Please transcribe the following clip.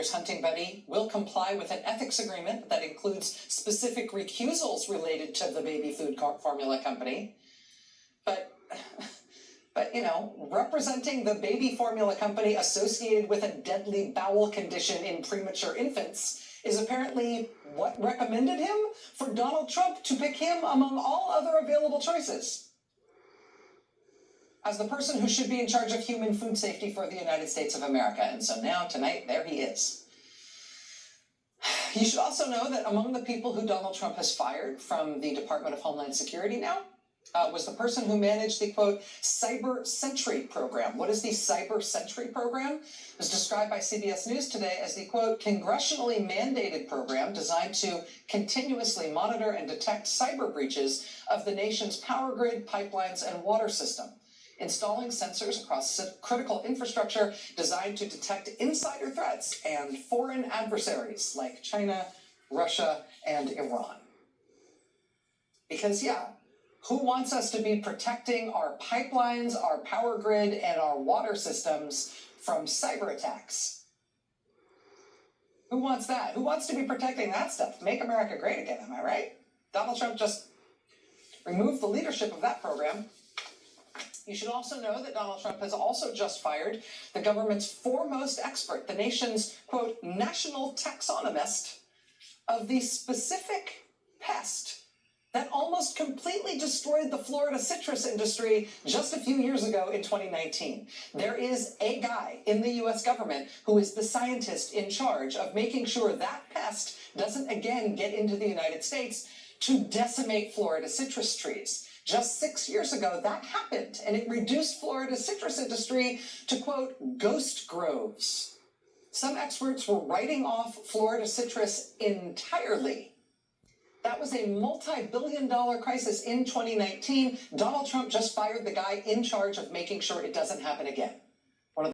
years hunting buddy will comply with an ethics agreement that includes specific recusals related to the baby food formula company. But you know, representing the baby formula company associated with a deadly bowel condition in premature infants is apparently what recommended him for Donald Trump to pick him among all other available choices as the person who should be in charge of human food safety for the United States of America. And so now, tonight, there he is. You should also know that among the people who Donald Trump has fired from the Department of Homeland Security now was the person who managed the, quote, Cybersecurity program. What is the Cybersecurity program? It was described by CBS News today as the, quote, congressionally mandated program designed to continuously monitor and detect cyber breaches of the nation's power grid, pipelines, and water system, installing sensors across critical infrastructure designed to detect insider threats and foreign adversaries like China, Russia, and Iran. Because, yeah, who wants us to be protecting our pipelines, our power grid, and our water systems from cyber attacks? Who wants that? Who wants to be protecting that stuff? Make America great again, am I right? Donald Trump just removed the leadership of that program. You should also know that Donald Trump has also just fired the government's foremost expert, the nation's, quote, national taxonomist of the specific pest that almost completely destroyed the Florida citrus industry just a few years ago in 2019. There is a guy in the US government who is the scientist in charge of making sure that pest doesn't again get into the United States to decimate Florida citrus trees. Just 6 years ago, that happened, and it reduced Florida's citrus industry to, quote, ghost groves. Some experts were writing off Florida citrus entirely. That was a multi-billion-dollar crisis in 2019. Donald Trump just fired the guy in charge of making sure it doesn't happen again.